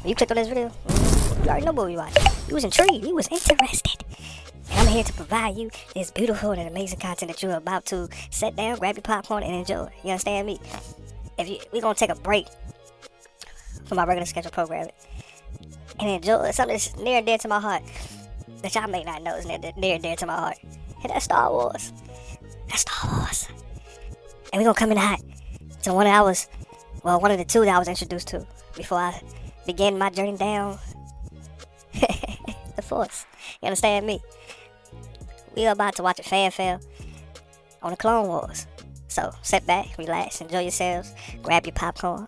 When you clicked on this video, you already know what we watched. You was intrigued. You was interested. And I'm here to provide you this beautiful and amazing content that you're about to sit down, grab your popcorn, and enjoy. You understand me? We're gonna take a break from our regular schedule programming and enjoy something that's near and dear to my heart that y'all may not know is near and dear to my heart. And that's Star Wars. That's Star Wars. And we're gonna come in hot to one of the two that I was introduced to before I began my journey down the Force. You understand me? We are about to watch a fanfare on the Clone Wars. So sit back, relax, enjoy yourselves, grab your popcorn,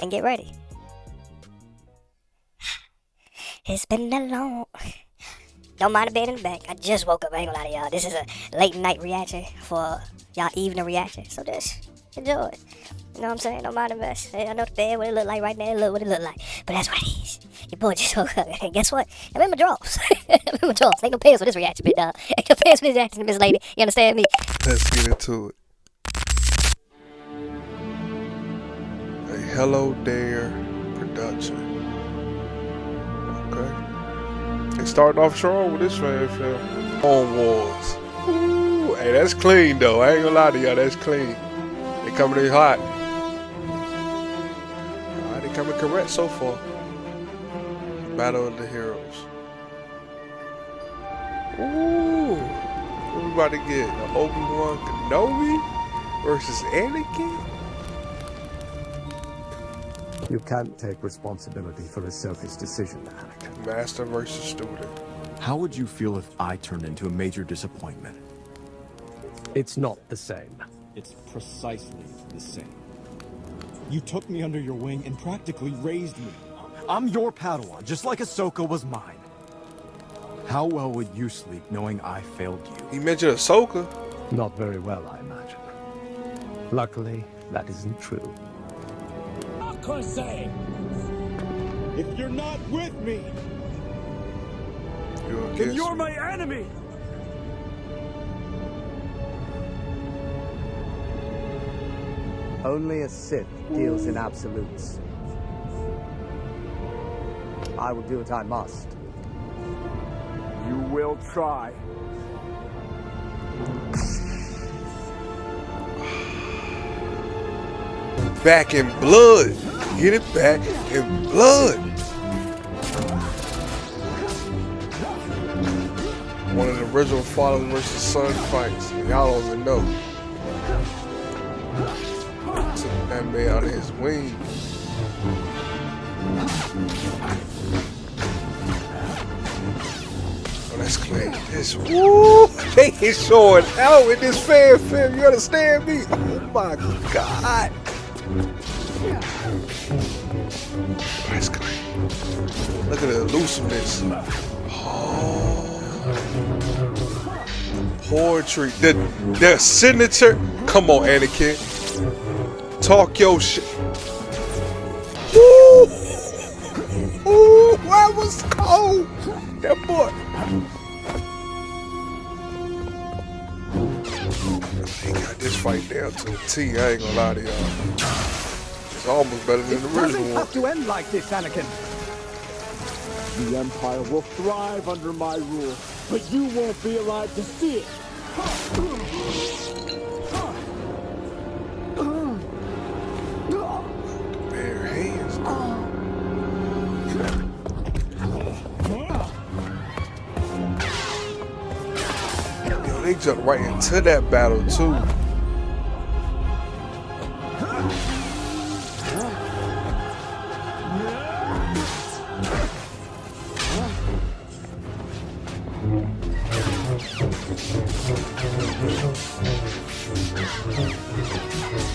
and get ready. It's been a long... Don't mind the bed in the back. I just woke up, I ain't gonna lie to y'all. This is a late night reaction for y'all evening reaction. So just enjoy it. You know what I'm saying? Don't mind the mess. I know the bed, what it look like right now, look what it look like. But that's what it is. Your boy just woke up. And guess what? I'm in my drawers. I'm in my drawers. Ain't no pants for this reaction, big dog. Ain't no pants for this reaction, Miss Lady. You understand me? Let's get into it. A Hello There production. Okay. They starting off strong with this fanfare. Clone Wars. Ooh, hey, that's clean though. I ain't gonna lie to y'all, that's clean. They coming in hot. Alright, they coming correct so far. Battle of the Heroes. Ooh. What we about to get? An Obi-Wan Kenobi versus Anakin? You can't take responsibility for Ahsoka's decision, Anakin. Master versus student. How would you feel if I turned into a major disappointment? It's not the same. It's precisely the same. You took me under your wing and practically raised me. I'm your Padawan, just like Ahsoka was mine. How well would you sleep knowing I failed you? He mentioned Ahsoka. Not very well, I imagine. Luckily, that isn't true. If you're not with me, Then you're my enemy! Only a Sith deals in absolutes. I will do what I must. You will try. Back in blood. Get it back in blood. One of the original father versus son fights. Y'all don't even know. Took that man out of his wing. Oh, that's clean. This, woo! They is showing out in this fanfare. You understand me? Oh my God. That's clean. Look at the elusiveness. Oh. Poetry. The signature. Come on, Anakin. Talk your shit. Ooh. Ooh, that was cold. That boy. He got this fight down to a T. I ain't gonna lie to y'all. It's almost better than the original one. Have to end like this, Anakin. The Empire will thrive under my rule, but you won't be alive to see it. Bare hands. Yo, they jumped right into that battle too.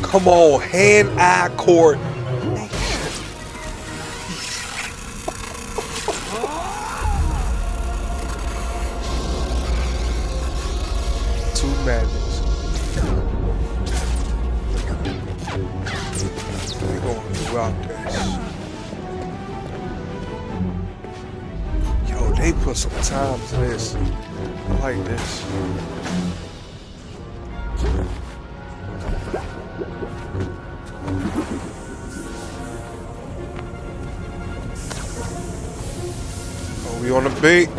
Come on, hand-eye coordination. Two madness. They going throughout this. Yo, they put some time to this. I like this. Obi on the beat.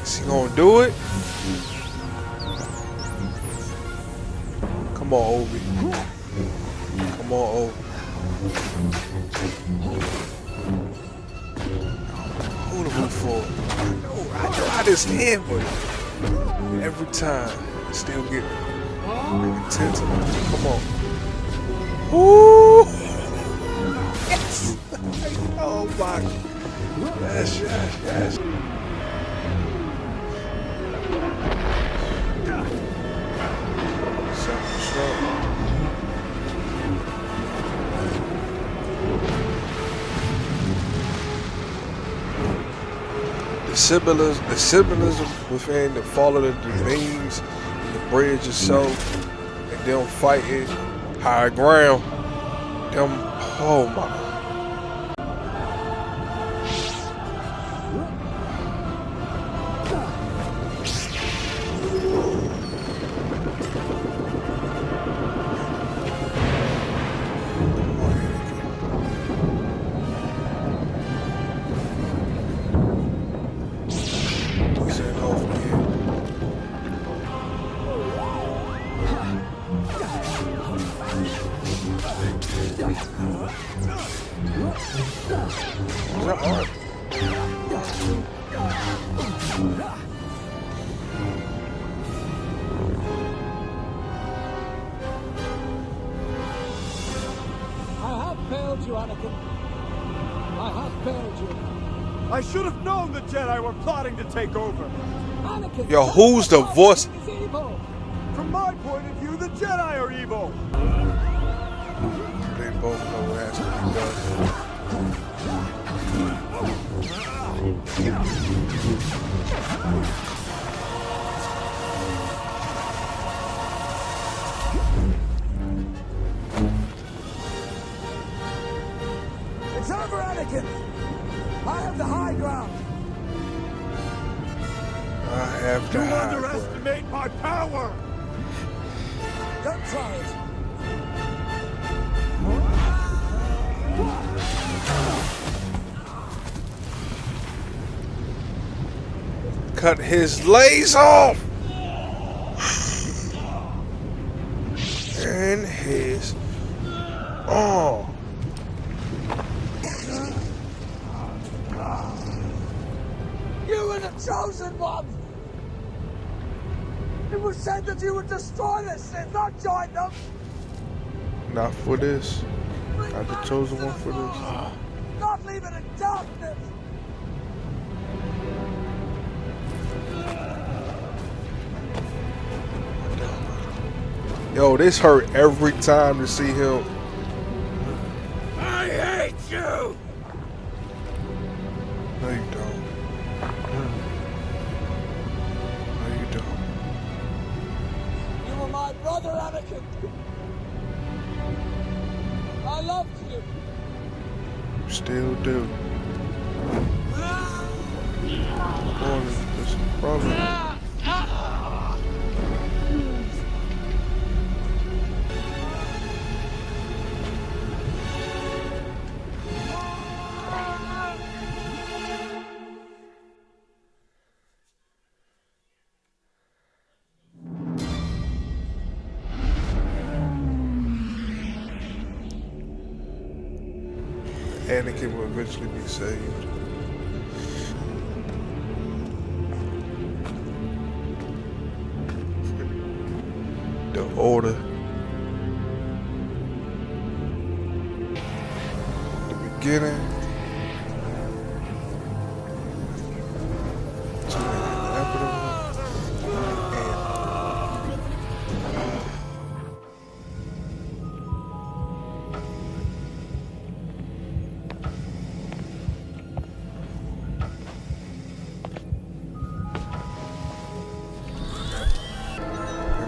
Is he gonna do it? Come on, Obi. Come on, Obi. Who to root for? I know how this end, but every time, still get intense. Come on. Ooh! Yes! Oh my! Yes, yes, yes. The symbolism within the fall of the beams, the bridge itself, and them fighting high ground. Them, oh my. failed you, Anakin. I have failed you. I should have known the Jedi were plotting to take over. Anakin, Yo, who's the voice? is evil. From my point of view, the Jedi are evil. They both know what has to be done. It's over, Anakin. I have the high ground. I have to You hide. underestimate my power. Don't try it. Cut his legs off. And his arm. You were the chosen one. It was said that you would destroy the Sith, not join them. Not for this. Not the chosen one for this. Not leave it in darkness. Yo, this hurt every time to see him. I hate you. No, you don't. No, you don't. You were my brother, Anakin. I loved you. You still do. Boy, there's some problem. Anakin will eventually be saved. The Order. The beginning. To the inevitable.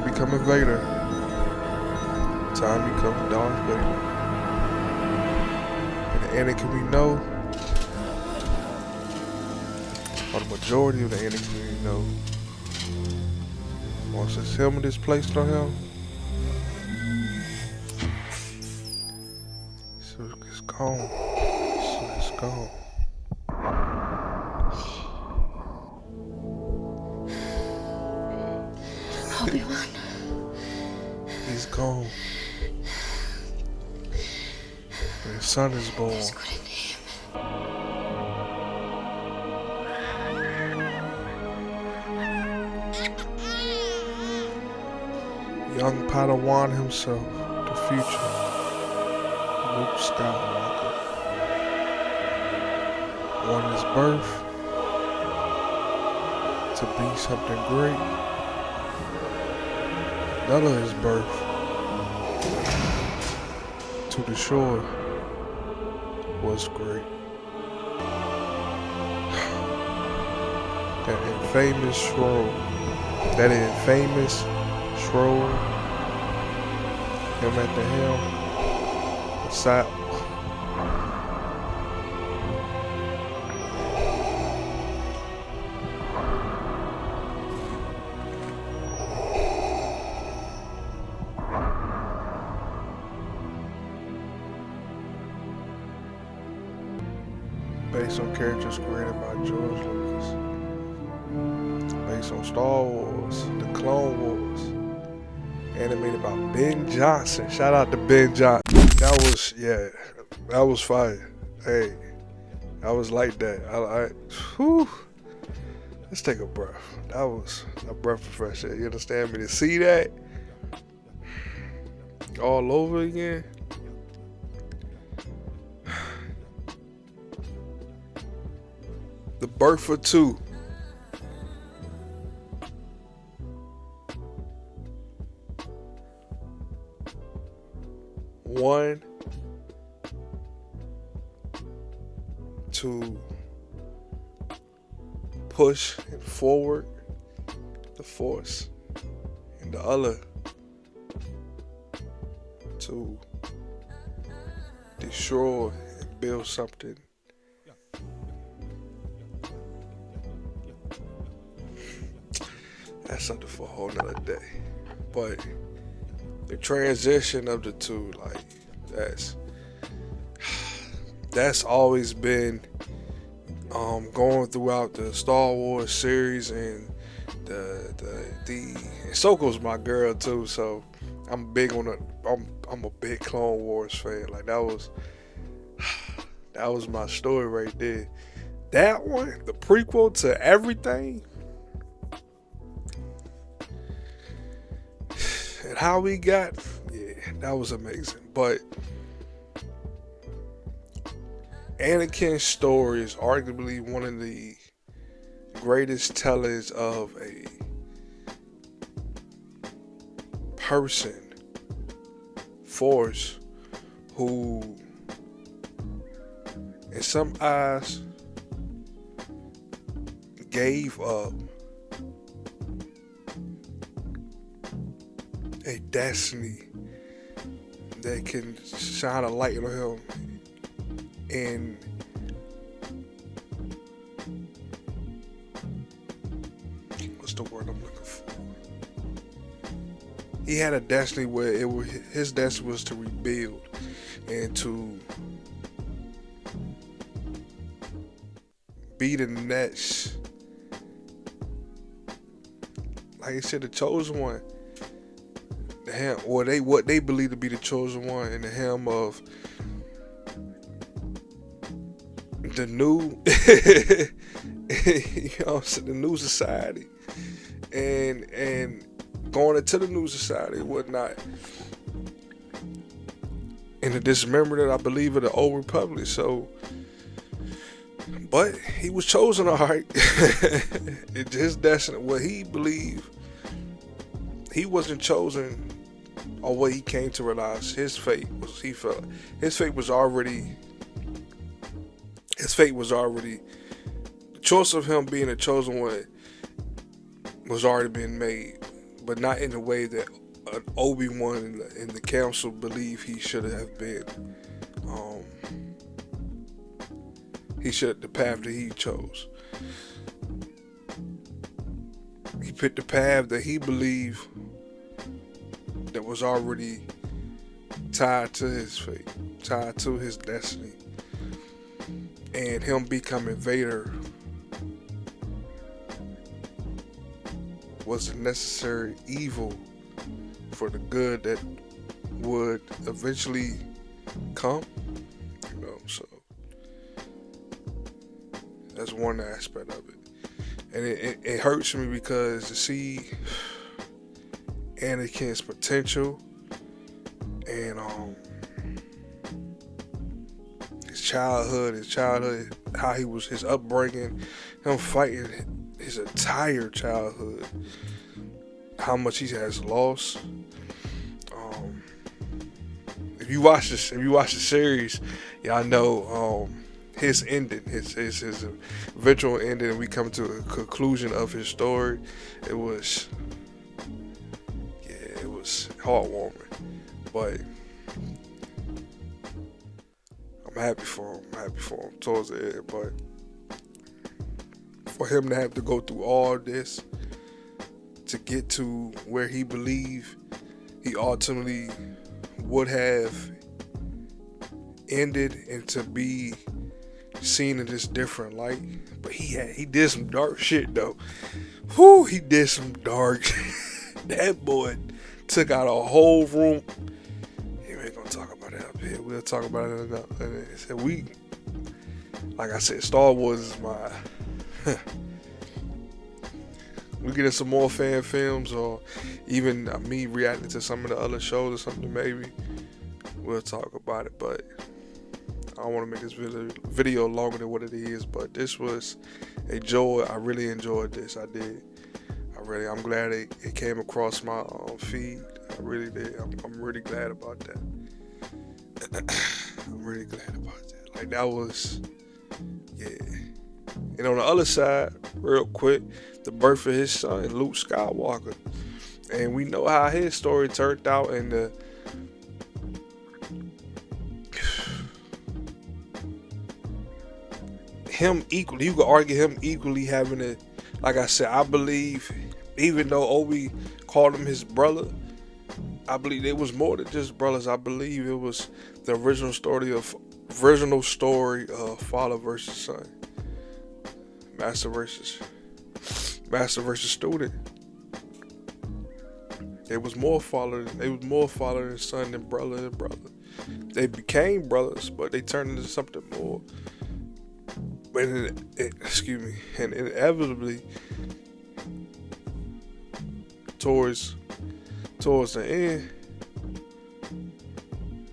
Becoming Vader. Time becomes Darth Vader. And the Anakin we know, or the majority of the Anakin we know, once his helmet is placed on him, so it's gone. So it's gone. His son is born. Young Padawan himself, the future, Luke Skywalker, on his birth to be something great. None of his birth to destroy was great. That infamous scroll, him at the helm, beside. Based on characters created by Georgelucas, based on Star Wars, the Clone Wars, animated by Ben Johnson. Shout out to Ben Johnson. That was fire. Hey, I was like that. Whew. Let's take a breath. That was a breath of fresh air. You understand me? To see that all over again. The birth of two. One to push and forward the force, and the other to destroy and build something. That's something for a whole nother day. But the transition of the two, like, that's always been going throughout the Star Wars series, and the Ahsoka's my girl too, so I'm big on I'm a big Clone Wars fan. Like, that was my story right there. That one, the prequel to everything, and how we got, that was amazing. But Anakin's story is arguably one of the greatest tellers of a person, force, who in some eyes gave up a destiny that can shine a light on him, and what's the word I'm looking for? He had a destiny where his destiny was to rebuild and to be the next, like I said, the chosen one. Or what they believe to be the chosen one, in the helm of the new, the new society, and going into the new society and whatnot, and the dismemberment, I believe, of the old republic. So, but he was chosen, all right. His destiny, what he believed, he wasn't chosen. Or what he came to realize, his fate was, he felt his fate was already, the choice of him being a chosen one was already being made, but not in the way that Obi-Wan and the council believe he should have been. The path that he chose. He picked the path that he believed that was already tied to his fate, tied to his destiny. And him becoming Vader was a necessary evil for the good that would eventually come. So that's one aspect of it. And it hurts me because to see Anakin's potential and his childhood, how he was, his upbringing, him fighting his entire childhood, how much he has lost. If you watch the series, y'all know his ending, his eventual ending, and we come to a conclusion of his story. It was heartwarming, but I'm happy for him towards the end. But for him to have to go through all this to get to where he believed he ultimately would have ended, and to be seen in this different light. But he did some dark shit though. Whew, he did some dark that boy took out a whole room. We ain't gonna talk about that up here. We'll talk about it another. Like I said, Star Wars is my we get in some more fan films, or even me reacting to some of the other shows or something, maybe we'll talk about it. But I don't want to make this video longer than what it is. But this was a joy. I really enjoyed this. I did. I'm glad it came across my feed. I really did. I'm really glad about that. I'm really glad about that. Like, that was, yeah. And on the other side, real quick, the birth of his son, Luke Skywalker. And we know how his story turned out, and him equally, you could argue him equally having a, like I said, I believe, even though Obi called him his brother, I believe it was more than just brothers. I believe it was the original story of father versus son, master versus student. It was more father than son than brother than brother. They became brothers, but they turned into something more. But and inevitably, towards the end,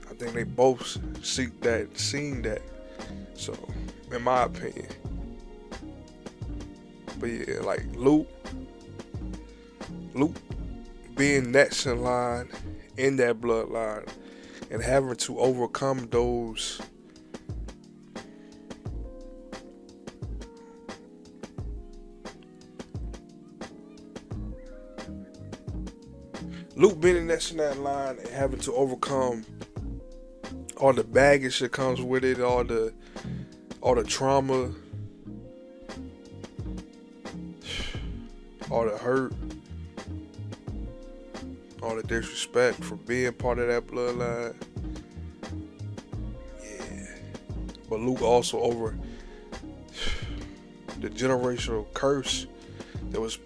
I think they both seen that. So, in my opinion. But yeah, like Luke being next in line in that bloodline and having to overcome those Luke being next in that line and having to overcome all the baggage that comes with it, all the trauma, all the hurt, all the disrespect for being part of that bloodline. Yeah. But Luke also over the generational curse that was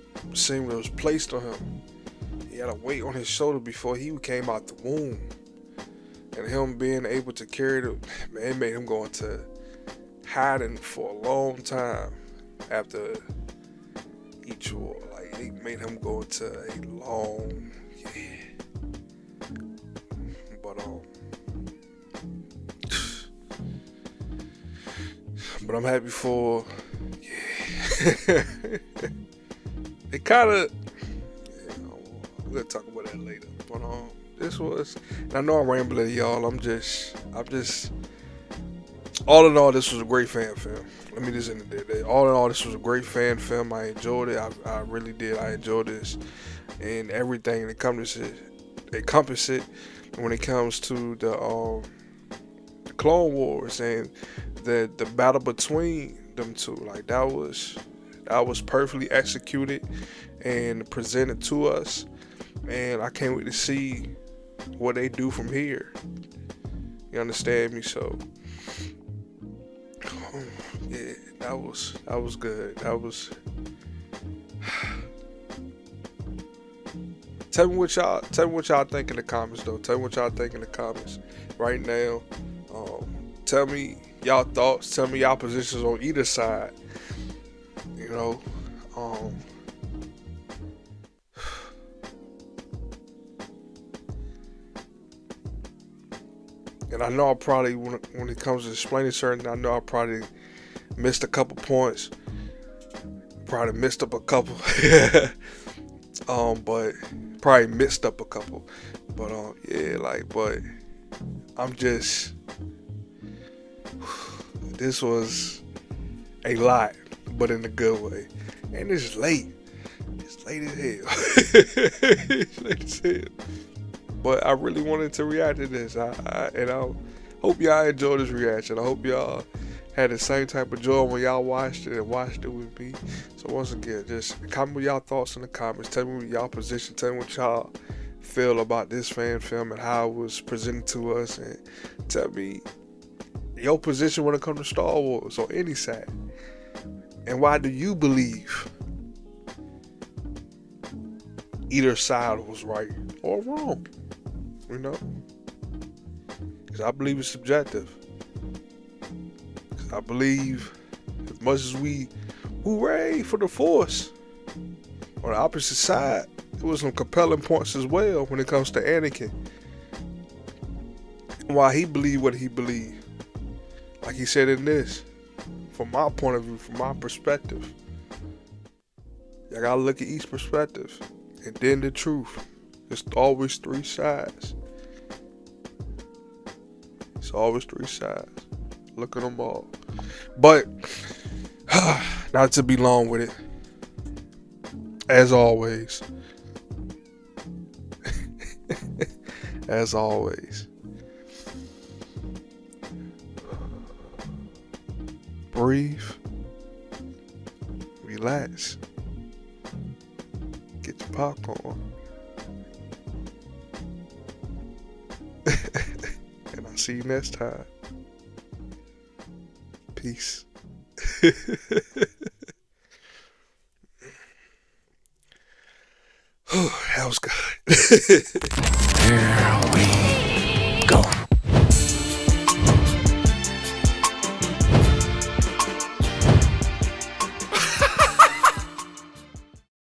placed on him. He had a weight on his shoulder before he came out the womb. And him being able to carry it, man, it made him go into hiding for a long time after each war. Like, it made him go into a long, but I'm happy for, it kind of, we're gonna talk about that later. But this was, and I know I'm rambling, y'all. I'm just, all in all, this was a great fan film. Let me just end it there. All in all, this was a great fan film. I enjoyed it. I really did. I enjoyed this, and everything that encompass it when it comes to the Clone Wars and the battle between them two. Like, that was perfectly executed and presented to us, and I can't wait to see what they do from here. You understand me? So yeah, that was good. That was. Tell me what y'all think in the comments, though. Tell me what y'all think in the comments right now. Tell me y'all thoughts. Tell me y'all positions on either side. You know, and I know I probably, when it comes to explaining certain, I know I probably missed a couple points. Probably missed up a couple. But probably mixed up a couple. But yeah, like, but I'm just, this was a lot, but in a good way. And it's late. It's late as hell. It's late as hell. But I really wanted to react to this. And I hope y'all enjoyed this reaction. I hope y'all had the same type of joy when y'all watched it and watched it with me. So once again, just comment with y'all thoughts in the comments. Tell me y'all position. Tell me what y'all feel about this fan film and how it was presented to us. And tell me your position when it comes to Star Wars on any side. And why do you believe either side was right or wrong? You know? Because I believe it's subjective. Because I believe as much as we hooray for the Force, on the opposite side, there was some compelling points as well when it comes to Anakin. Why he believed what he believed. Like he said in this, from my point of view, from my perspective. You gotta look at each perspective. And then the truth. It's always three sides. It's always three sides. Look at them all. But, not to be long with it. As always. As always. Breathe. Relax. Get your popcorn. And I'll see you next time. Peace. That was good.